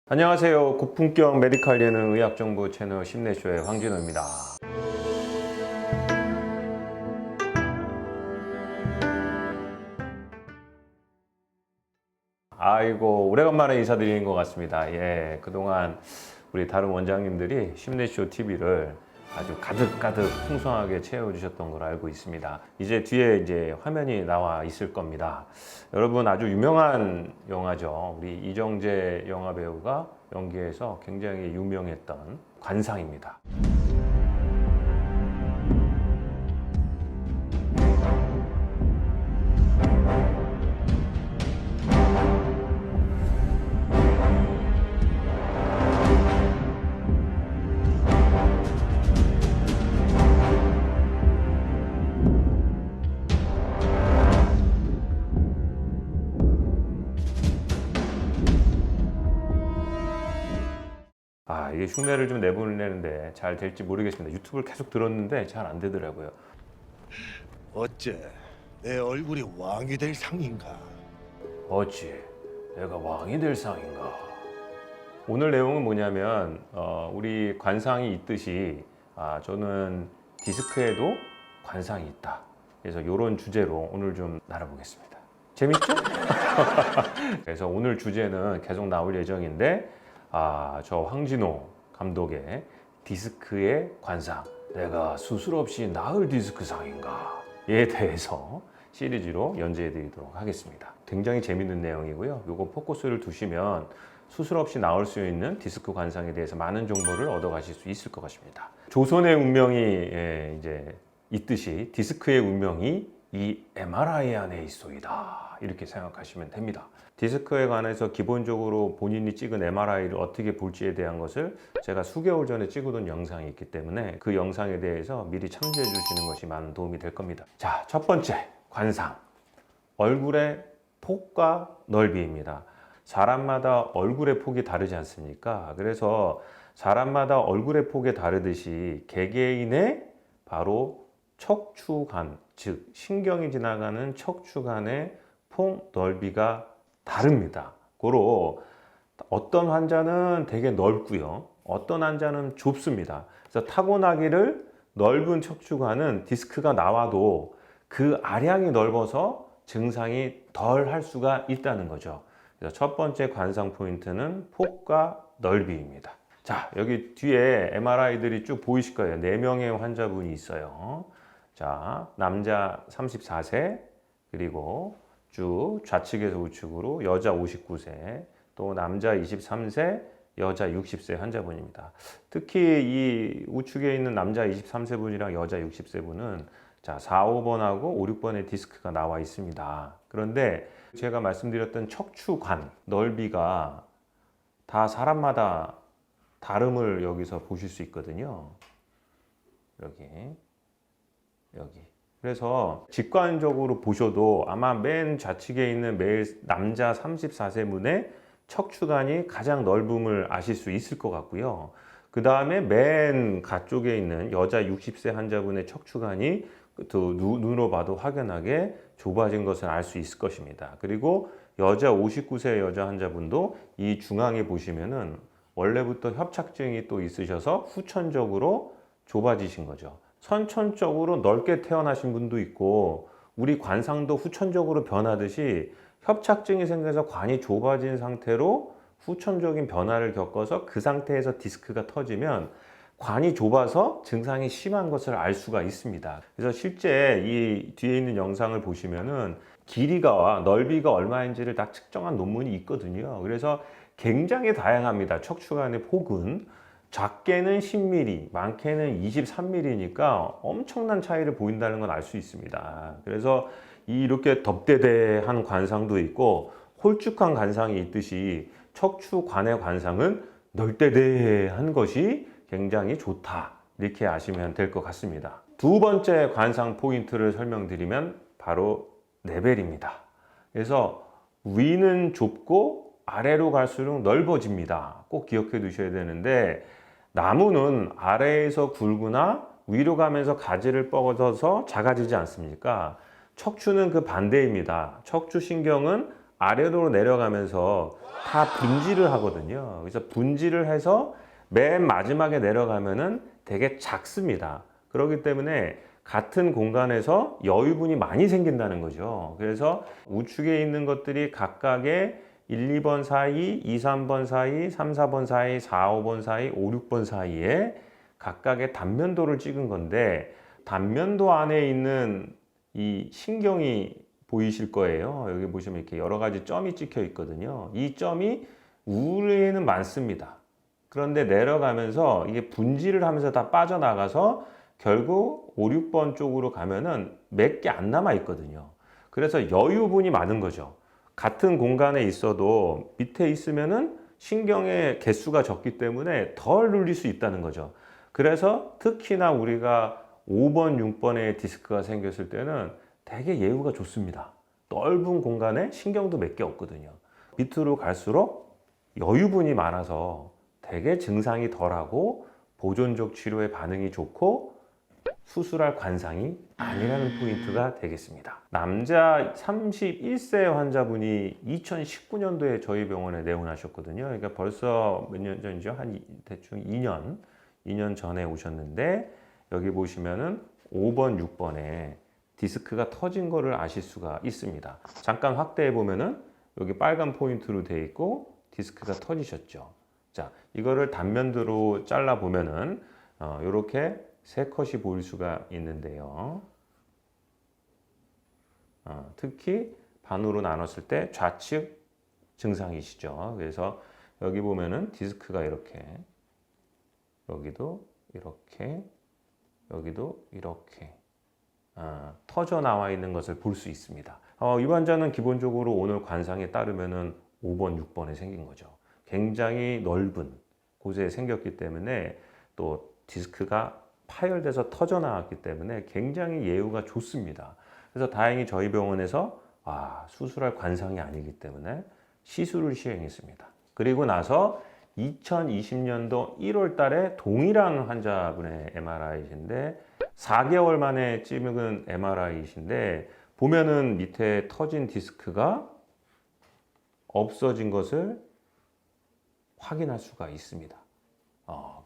안녕하세요. 고품격 메디칼 예능 의학정보 채널 심내쇼의 황진호입니다. 아이고, 오래간만에 인사드리는 것 같습니다. 그동안 우리 다른 원장님들이 심내쇼 TV를 아주 가득가득 풍성하게 채워주셨던 걸 알고 있습니다. 이제 뒤에 화면이 나와 있을 겁니다. 여러분, 아주 유명한 영화죠. 우리 이정재 영화배우가 연기해서 굉장히 유명했던 관상입니다. 이게 흉내를 좀 내보내는데 잘 될지 모르겠습니다. 유튜브를 계속 들었는데 잘 안 되더라고요. 어째 내 얼굴이 왕이 될 상인가? 어찌 내가 왕이 될 상인가? 오늘 내용은 뭐냐면 우리 관상이 있듯이 저는 디스크에도 관상이 있다. 그래서 이런 주제로 오늘 좀 나눠보겠습니다. 재밌죠? 그래서 오늘 주제는 계속 나올 예정인데 저 황진호 감독의 디스크의 관상, 내가 수술 없이 나을 디스크상인가에 대해서 시리즈로 연재해 드리도록 하겠습니다. 굉장히 재밌는 내용이고요. 요거 포커스를 두시면 수술 없이 나올 수 있는 디스크 관상에 대해서 많은 정보를 얻어 가실 수 있을 것 같습니다. 조선의 운명이 이제 있듯이 디스크의 운명이 이 MRI 안에 있소이다. 이렇게 생각하시면 됩니다. 디스크에 관해서 기본적으로 본인이 찍은 MRI를 어떻게 볼지에 대한 것을 제가 수개월 전에 찍어둔 영상이 있기 때문에 그 영상에 대해서 미리 참조해 주시는 것이 많은 도움이 될 겁니다. 자, 첫 번째 관상. 얼굴의 폭과 넓이입니다. 사람마다 얼굴의 폭이 다르지 않습니까? 그래서 사람마다 얼굴의 폭이 다르듯이 개개인의 바로 척추관, 즉 신경이 지나가는 척추관의 폭 넓이가 다릅니다. 고로 어떤 환자는 되게 넓고요. 어떤 환자는 좁습니다. 그래서 타고나기를 넓은 척추관은 디스크가 나와도 그 아량이 넓어서 증상이 덜 할 수가 있다는 거죠. 그래서 첫 번째 관상 포인트는 폭과 넓이입니다. 자, 여기 뒤에 MRI들이 쭉 보이실 거예요. 4명의 환자분이 있어요. 자, 남자 34세, 그리고 쭉 좌측에서 우측으로 여자 59세, 또 남자 23세, 여자 60세 환자분입니다. 특히 이 우측에 있는 남자 23세 분이랑 여자 60세 분은 자, 4, 5번하고 5, 6번의 디스크가 나와 있습니다. 그런데 제가 말씀드렸던 척추관 넓이가 다 사람마다 다름을 여기서 보실 수 있거든요. 여기. 그래서 직관적으로 보셔도 아마 맨 좌측에 있는 매일 남자 34세 분의 척추관이 가장 넓음을 아실 수 있을 것 같고요. 그 다음에 맨 가쪽에 있는 여자 60세 환자분의 척추관이 또 눈으로 봐도 확연하게 좁아진 것을 알 수 있을 것입니다. 그리고 여자 59세 여자 환자분도 이 중앙에 보시면은 원래부터 협착증이 또 있으셔서 후천적으로 좁아지신 거죠. 선천적으로 넓게 태어나신 분도 있고 우리 관상도 후천적으로 변하듯이 협착증이 생겨서 관이 좁아진 상태로 후천적인 변화를 겪어서 그 상태에서 디스크가 터지면 관이 좁아서 증상이 심한 것을 알 수가 있습니다. 그래서 실제 이 뒤에 있는 영상을 보시면은 길이가 넓이가 얼마인지를 다 측정한 논문이 있거든요. 그래서 굉장히 다양합니다. 척추관의 폭은 작게는 10mm, 많게는 23mm니까 엄청난 차이를 보인다는 건 알 수 있습니다. 그래서 이렇게 덥대대한 관상도 있고 홀쭉한 관상이 있듯이 척추관의 관상은 널대대한 것이 굉장히 좋다. 이렇게 아시면 될 것 같습니다. 두 번째 관상 포인트를 설명드리면 바로 레벨입니다. 그래서 위는 좁고 아래로 갈수록 넓어집니다. 꼭 기억해 두셔야 되는데 나무는 아래에서 굵거나 위로 가면서 가지를 뻗어서 작아지지 않습니까? 척추는 그 반대입니다. 척추신경은 아래로 내려가면서 다 분지를 하거든요. 그래서 분지를 해서 맨 마지막에 내려가면은 되게 작습니다. 그렇기 때문에 같은 공간에서 여유분이 많이 생긴다는 거죠. 그래서 우측에 있는 것들이 각각의 1, 2번 사이, 2, 3번 사이, 3, 4번 사이, 4, 5번 사이, 5, 6번 사이에 각각의 단면도를 찍은 건데 단면도 안에 있는 이 신경이 보이실 거예요. 여기 보시면 이렇게 여러 가지 점이 찍혀 있거든요. 이 점이 우에는 많습니다. 그런데 내려가면서 이게 분지를 하면서 다 빠져나가서 결국 5, 6번 쪽으로 가면은 몇 개 안 남아 있거든요. 그래서 여유분이 많은 거죠. 같은 공간에 있어도 밑에 있으면은 신경의 개수가 적기 때문에 덜 눌릴 수 있다는 거죠. 그래서 특히나 우리가 5번, 6번에 디스크가 생겼을 때는 되게 예후가 좋습니다. 넓은 공간에 신경도 몇 개 없거든요. 밑으로 갈수록 여유분이 많아서 되게 증상이 덜하고 보존적 치료에 반응이 좋고 수술할 관상이 아니라는 포인트가 되겠습니다. 남자 31세 환자분이 2019년도에 저희 병원에 내원하셨거든요. 그러니까 벌써 몇 년 전이죠? 한 대충 2년 전에 오셨는데 여기 보시면은 5번, 6번에 디스크가 터진 거를 아실 수가 있습니다. 잠깐 확대해 보면은 여기 빨간 포인트로 되어 있고 디스크가 터지셨죠. 자, 이거를 단면도로 잘라 보면은 이렇게 세 컷이 보일 수가 있는데요. 특히 반으로 나눴을 때 좌측 증상이시죠. 그래서 여기 보면은 디스크가 이렇게, 여기도 이렇게, 여기도 이렇게 터져 나와 있는 것을 볼 수 있습니다. 이 환자는 기본적으로 오늘 관상에 따르면은 5번, 6번에 생긴 거죠. 굉장히 넓은 곳에 생겼기 때문에 또 디스크가 파열돼서 터져 나왔기 때문에 굉장히 예후가 좋습니다. 그래서 다행히 저희 병원에서 수술할 관상이 아니기 때문에 시술을 시행했습니다. 그리고 나서 2020년도 1월 달에 동일한 환자분의 MRI이신데 4개월 만에 찍은 MRI이신데 보면은 밑에 터진 디스크가 없어진 것을 확인할 수가 있습니다.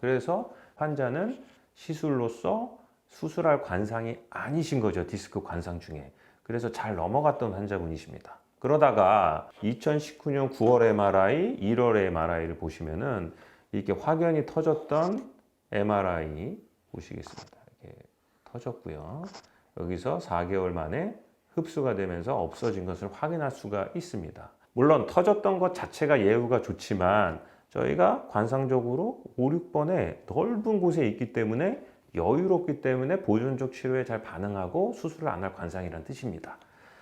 그래서 환자는 시술로서 수술할 관상이 아니신 거죠. 디스크 관상 중에. 그래서 잘 넘어갔던 환자분이십니다. 그러다가 2019년 9월 MRI, 1월 MRI를 보시면은 이렇게 확연히 터졌던 MRI 보시겠습니다. 이렇게 터졌고요. 여기서 4개월 만에 흡수가 되면서 없어진 것을 확인할 수가 있습니다. 물론 터졌던 것 자체가 예후가 좋지만 저희가 관상적으로 5, 6번에 넓은 곳에 있기 때문에 여유롭기 때문에 보존적 치료에 잘 반응하고 수술을 안 할 관상이라는 뜻입니다.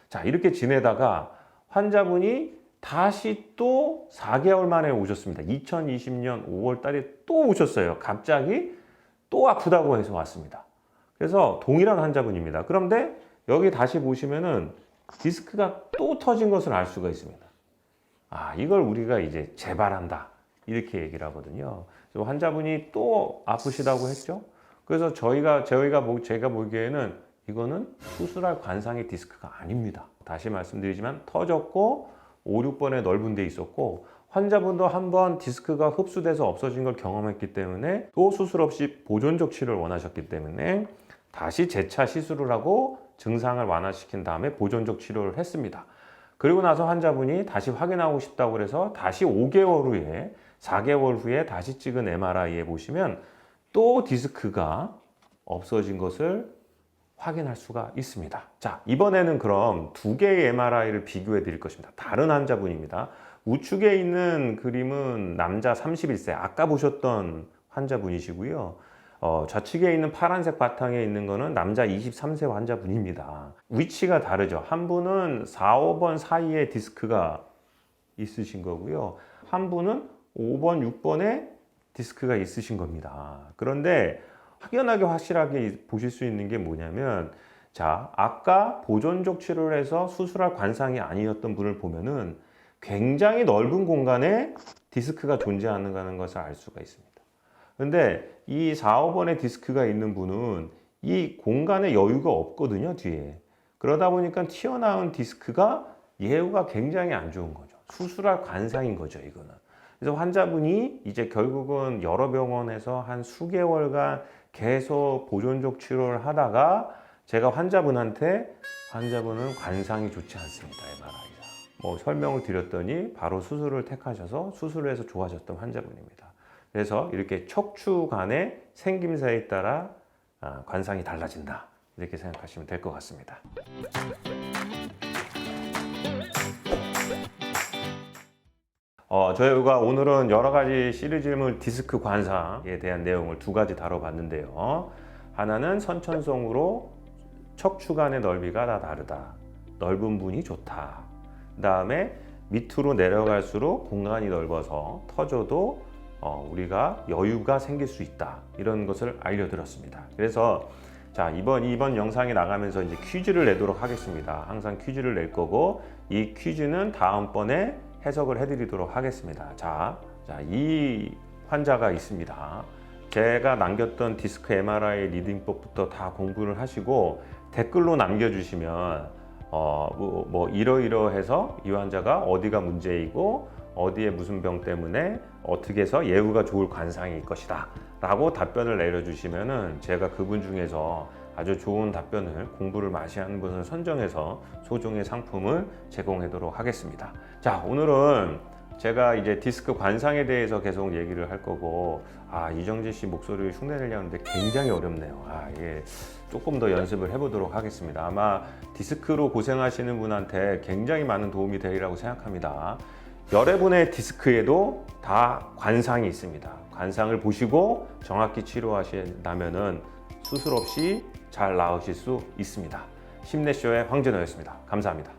자, 이렇게 지내다가 환자분이 다시 또 4개월 만에 오셨습니다. 2020년 5월 달에 또 오셨어요. 갑자기 또 아프다고 해서 왔습니다. 그래서 동일한 환자분입니다. 그런데 여기 다시 보시면은 디스크가 또 터진 것을 알 수가 있습니다. 이걸 우리가 이제 재발한다. 이렇게 얘기를 하거든요. 그래서 환자분이 또 아프시다고 했죠. 그래서 제가 보기에는 이거는 수술할 관상의 디스크가 아닙니다. 다시 말씀드리지만 터졌고 5, 6번에 넓은 데 있었고 환자분도 한번 디스크가 흡수돼서 없어진 걸 경험했기 때문에 또 수술 없이 보존적 치료를 원하셨기 때문에 다시 재차 시술을 하고 증상을 완화시킨 다음에 보존적 치료를 했습니다. 그리고 나서 환자분이 다시 확인하고 싶다고 해서 다시 5개월 후에 4개월 후에 다시 찍은 MRI에 보시면 또 디스크가 없어진 것을 확인할 수가 있습니다. 자, 이번에는 그럼 두 개의 MRI를 비교해 드릴 것입니다. 다른 환자분입니다. 우측에 있는 그림은 남자 31세, 아까 보셨던 환자분이시고요. 좌측에 있는 파란색 바탕에 있는 거는 남자 23세 환자분입니다. 위치가 다르죠. 한 분은 4, 5번 사이에 디스크가 있으신 거고요. 한 분은 5번, 6번에 디스크가 있으신 겁니다. 그런데 확연하게 확실하게 보실 수 있는 게 뭐냐면, 자, 아까 보존적 치료를 해서 수술할 관상이 아니었던 분을 보면은 굉장히 넓은 공간에 디스크가 존재하는 것을 알 수가 있습니다. 근데 이 4, 5번에 디스크가 있는 분은 이 공간에 여유가 없거든요, 뒤에. 그러다 보니까 튀어나온 디스크가 예후가 굉장히 안 좋은 거죠. 수술할 관상인 거죠, 이거는. 그래서 환자분이 이제 결국은 여러 병원에서 한 수개월간 계속 보존적 치료를 하다가 제가 환자분은 관상이 좋지 않습니다. MRI가. 뭐 설명을 드렸더니 바로 수술을 택하셔서 수술을 해서 좋아졌던 환자분입니다. 그래서 이렇게 척추간의 생김새에 따라 관상이 달라진다. 이렇게 생각하시면 될 것 같습니다. 저희가 오늘은 여러 가지 시리즈물 디스크 관상에 대한 내용을 두 가지 다뤄봤는데요. 하나는 선천성으로 척추간의 넓이가 다 다르다. 넓은 분이 좋다. 그 다음에 밑으로 내려갈수록 공간이 넓어서 터져도 우리가 여유가 생길 수 있다. 이런 것을 알려드렸습니다. 그래서 자, 이번 영상이 나가면서 이제 퀴즈를 내도록 하겠습니다. 항상 퀴즈를 낼 거고 이 퀴즈는 다음번에 해석을 해드리도록 하겠습니다. 자, 이 환자가 있습니다. 제가 남겼던 디스크 MRI 리딩법부터 다 공부를 하시고 댓글로 남겨주시면 뭐 이러이러해서 이 환자가 어디가 문제이고 어디에 무슨 병 때문에 어떻게 해서 예후가 좋을 관상일 것이다 라고 답변을 내려주시면은 제가 그분 중에서 아주 좋은 답변을 공부를 많이 하는 분을 선정해서 소정의 상품을 제공하도록 하겠습니다. 자, 오늘은 제가 이제 디스크 관상에 대해서 계속 얘기를 할 거고 이정재 씨 목소리를 흉내내려는데 굉장히 어렵네요. 이게 조금 더 연습을 해보도록 하겠습니다. 아마 디스크로 고생하시는 분한테 굉장히 많은 도움이 되리라고 생각합니다. 여러분의 디스크에도 다 관상이 있습니다. 관상을 보시고 정확히 치료하신다면은 수술 없이 잘 나으실 수 있습니다. 심내쇼의 황진호였습니다. 감사합니다.